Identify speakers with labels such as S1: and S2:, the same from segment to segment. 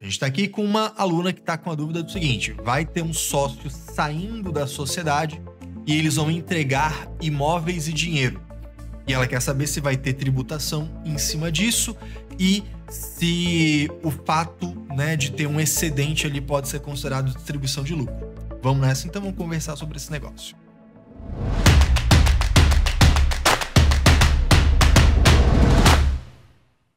S1: A gente está aqui com uma aluna que está com a dúvida do seguinte: vai ter um sócio saindo da sociedade e eles vão entregar imóveis e dinheiro. E ela quer saber se vai ter tributação em cima disso e se o fato, né, de ter um excedente ali pode ser considerado distribuição de lucro. Vamos nessa, então vamos conversar sobre esse negócio.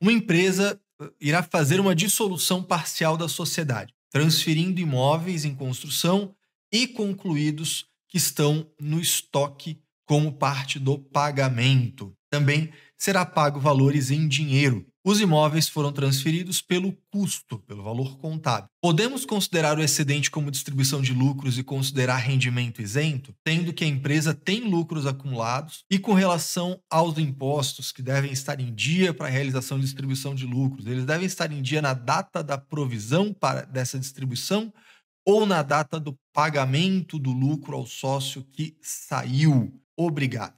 S1: Uma empresa irá fazer uma dissolução parcial da sociedade, transferindo imóveis em construção e concluídos que estão no estoque como parte do pagamento. Também será pago valores em dinheiro. Os imóveis foram transferidos pelo custo, pelo valor contábil. Podemos considerar o excedente como distribuição de lucros e considerar rendimento isento, sendo que a empresa tem lucros acumulados e com relação aos impostos que devem estar em dia para a realização de distribuição de lucros, eles devem estar em dia na data da provisão dessa distribuição ou na data do pagamento do lucro ao sócio que saiu. Obrigado.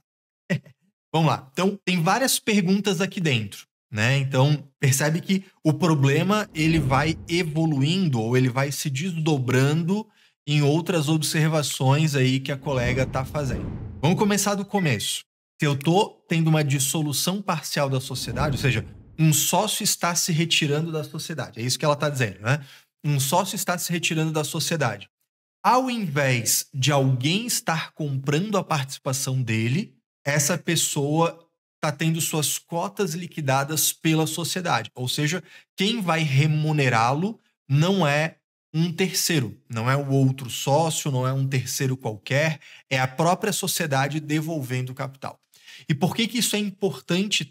S1: Vamos lá. Então, tem várias perguntas aqui dentro, né? Então, percebe que o problema ele vai evoluindo ou ele vai se desdobrando em outras observações aí que a colega está fazendo. Vamos começar do começo. Se eu estou tendo uma dissolução parcial da sociedade, ou seja, um sócio está se retirando da sociedade, é isso que ela está dizendo, né? Um sócio está se retirando da sociedade. Ao invés de alguém estar comprando a participação dele, essa pessoa está tendo suas cotas liquidadas pela sociedade. Ou seja, quem vai remunerá-lo não é um terceiro, não é o outro sócio, não é um terceiro qualquer, é a própria sociedade devolvendo o capital. E por que isso é importante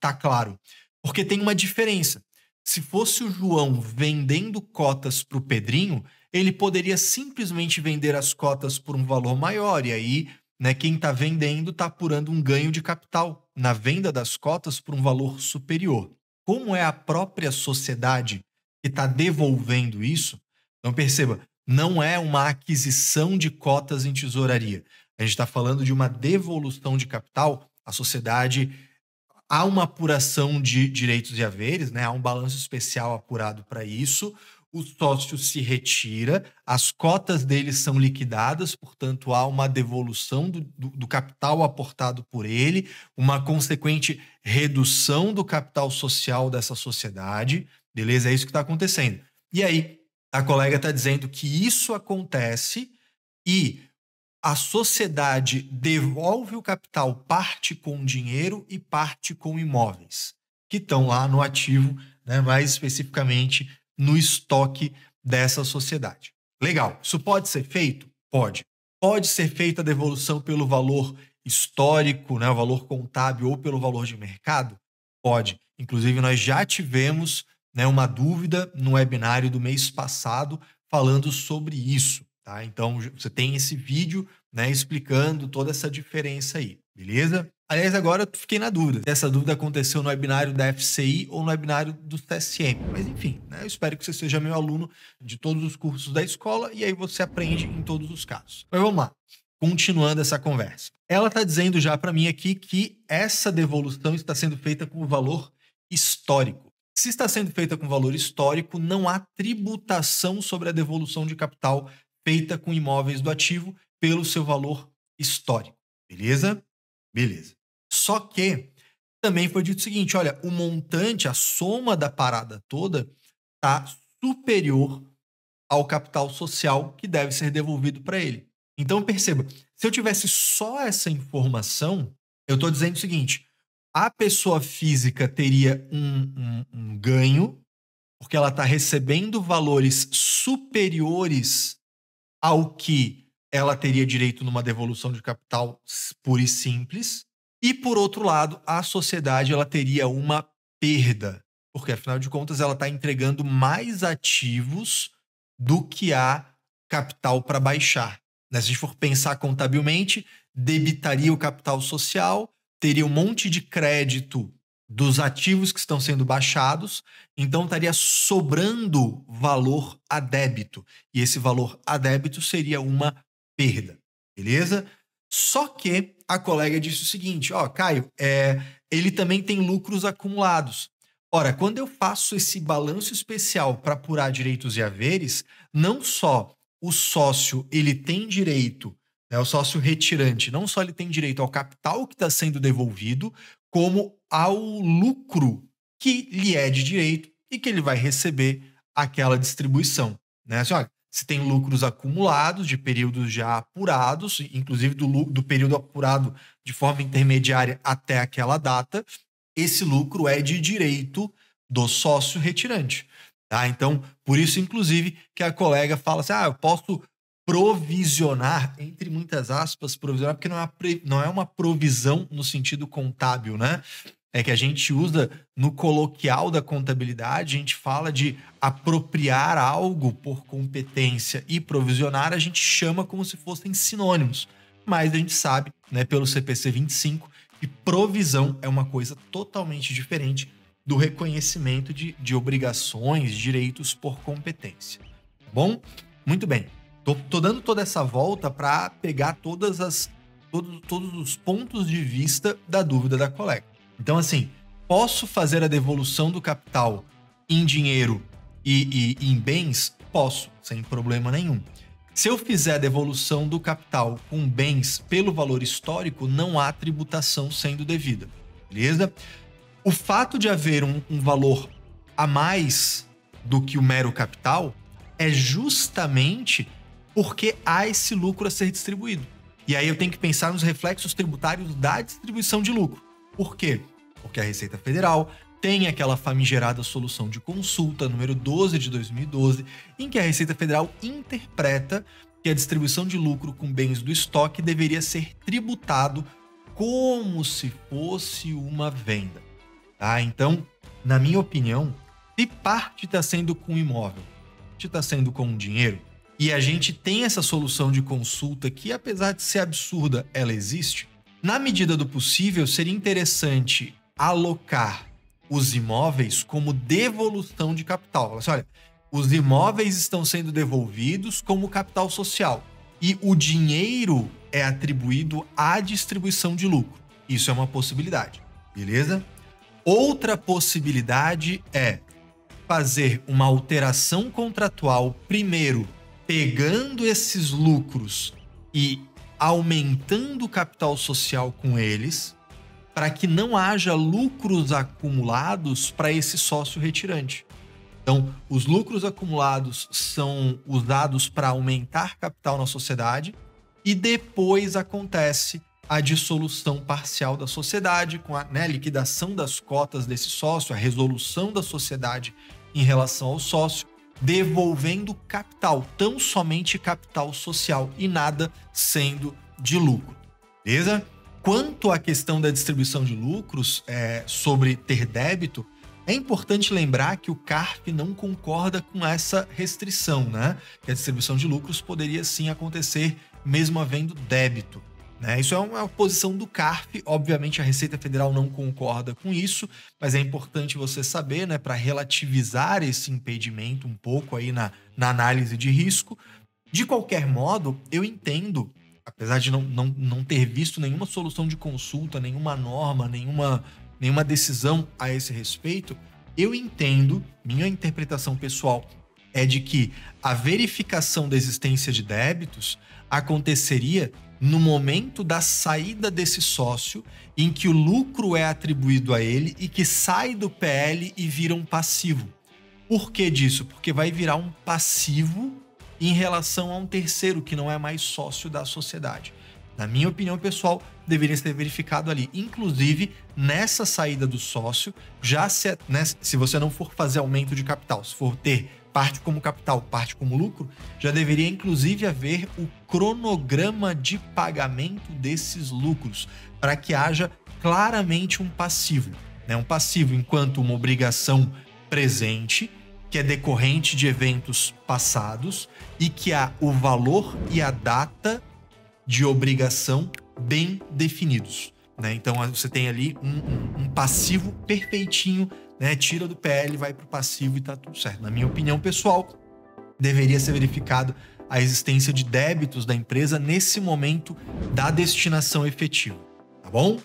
S1: tá claro? Porque tem uma diferença. Se fosse o João vendendo cotas para o Pedrinho, ele poderia simplesmente vender as cotas por um valor maior, e aí, né, quem está vendendo está apurando um ganho de capital na venda das cotas por um valor superior. Como é a própria sociedade que está devolvendo isso, então perceba, não é uma aquisição de cotas em tesouraria. A gente está falando de uma devolução de capital. A sociedade, há uma apuração de direitos e haveres, né? Há um balanço especial apurado para isso. O sócio se retira, as cotas dele são liquidadas, portanto, há uma devolução do capital aportado por ele, uma consequente redução do capital social dessa sociedade, beleza? É isso que está acontecendo. E aí, a colega está dizendo que isso acontece e a sociedade devolve o capital, parte com dinheiro e parte com imóveis, que estão lá no ativo, né, mais especificamente no estoque dessa sociedade. Legal. Isso pode ser feito? Pode. Pode ser feita a devolução pelo valor histórico, né, o valor contábil ou pelo valor de mercado? Pode. Inclusive, nós já tivemos, né, uma dúvida no webinário do mês passado falando sobre isso. Tá? Então, você tem esse vídeo, né, explicando toda essa diferença aí, beleza? Aliás, agora eu fiquei na dúvida. Essa dúvida aconteceu no webinário da FCI ou no webinário do TSM. Mas enfim, né, eu espero que você seja meu aluno de todos os cursos da escola e aí você aprende em todos os casos. Mas vamos lá, continuando essa conversa. Ela está dizendo já para mim aqui que essa devolução está sendo feita com valor histórico. Se está sendo feita com valor histórico, não há tributação sobre a devolução de capital feita com imóveis do ativo pelo seu valor histórico. Beleza? Beleza. Só que também foi dito o seguinte, olha, o montante, a soma da parada toda está superior ao capital social que deve ser devolvido para ele. Então, perceba, se eu tivesse só essa informação, eu estou dizendo o seguinte, a pessoa física teria um ganho, porque ela está recebendo valores superiores ao que ela teria direito numa devolução de capital pura e simples. E, por outro lado, a sociedade ela teria uma perda, porque, afinal de contas, ela está entregando mais ativos do que há capital para baixar. Se a gente for pensar contabilmente, debitaria o capital social, teria um monte de crédito dos ativos que estão sendo baixados, então estaria sobrando valor a débito. E esse valor a débito seria uma perda, beleza? Só que a colega disse o seguinte, ó, Caio, ele também tem lucros acumulados. Ora, quando eu faço esse balanço especial para apurar direitos e haveres, não só o sócio ele tem direito, né, o sócio retirante, não só ele tem direito ao capital que está sendo devolvido, como ao lucro que lhe é de direito e que ele vai receber aquela distribuição. Né? Assim, olha, se tem lucros acumulados de períodos já apurados, inclusive do período apurado de forma intermediária até aquela data, esse lucro é de direito do sócio retirante. Tá? Então, por isso, inclusive, que a colega fala assim: eu posso provisionar, entre muitas aspas, provisionar, porque não é uma provisão no sentido contábil, né? É que a gente usa no coloquial da contabilidade, a gente fala de apropriar algo por competência, e provisionar a gente chama como se fossem sinônimos. Mas a gente sabe, né, pelo CPC 25, que provisão é uma coisa totalmente diferente do reconhecimento de obrigações, direitos por competência. Tá bom? Muito bem. Tô dando toda essa volta para pegar todos os pontos de vista da dúvida da colega. Então, assim, posso fazer a devolução do capital em dinheiro e em bens? Posso, sem problema nenhum. Se eu fizer a devolução do capital com bens pelo valor histórico, não há tributação sendo devida, beleza? O fato de haver um valor a mais do que o mero capital é justamente porque há esse lucro a ser distribuído. E aí eu tenho que pensar nos reflexos tributários da distribuição de lucro. Por quê? Porque a Receita Federal tem aquela famigerada solução de consulta, número 12 de 2012, em que a Receita Federal interpreta que a distribuição de lucro com bens do estoque deveria ser tributado como se fosse uma venda. Tá? Então, na minha opinião, se parte está sendo com imóvel, parte está sendo com dinheiro, e a gente tem essa solução de consulta que, apesar de ser absurda, ela existe, na medida do possível, seria interessante alocar os imóveis como devolução de capital. Assim, olha, os imóveis estão sendo devolvidos como capital social e o dinheiro é atribuído à distribuição de lucro. Isso é uma possibilidade, beleza? Outra possibilidade é fazer uma alteração contratual, primeiro pegando esses lucros e aumentando o capital social com eles, para que não haja lucros acumulados para esse sócio retirante. Então, os lucros acumulados são usados para aumentar capital na sociedade e depois acontece a dissolução parcial da sociedade com a liquidação das cotas desse sócio, a resolução da sociedade em relação ao sócio, devolvendo capital, tão somente capital social e nada sendo de lucro. Beleza? Quanto à questão da distribuição de lucros, sobre ter débito, é importante lembrar que o CARF não concorda com essa restrição, né? Que a distribuição de lucros poderia sim acontecer mesmo havendo débito. Né? Isso é uma posição do CARF, obviamente a Receita Federal não concorda com isso, mas é importante você saber, né, para relativizar esse impedimento um pouco aí na análise de risco. De qualquer modo, eu entendo, apesar de não ter visto nenhuma solução de consulta, nenhuma norma, nenhuma decisão a esse respeito, eu entendo, minha interpretação pessoal é de que a verificação da existência de débitos aconteceria no momento da saída desse sócio, em que o lucro é atribuído a ele e que sai do PL e vira um passivo. Por que disso? Porque vai virar um passivo em relação a um terceiro que não é mais sócio da sociedade. Na minha opinião pessoal, deveria ser verificado ali. Inclusive, nessa saída do sócio, se você não for fazer aumento de capital, se for ter parte como capital, parte como lucro, já deveria inclusive haver o cronograma de pagamento desses lucros, para que haja claramente um passivo. Né? Um passivo enquanto uma obrigação presente, que é decorrente de eventos passados e que há o valor e a data de obrigação bem definidos. Né? Então você tem ali um passivo perfeitinho, né? Tira do PL, vai para o passivo e tá tudo certo. Na minha opinião pessoal, deveria ser verificado a existência de débitos da empresa nesse momento da destinação efetiva, tá bom?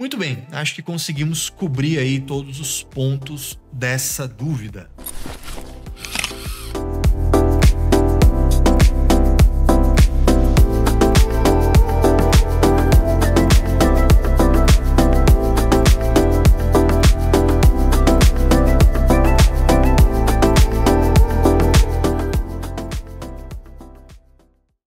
S1: Muito bem, acho que conseguimos cobrir aí todos os pontos dessa dúvida.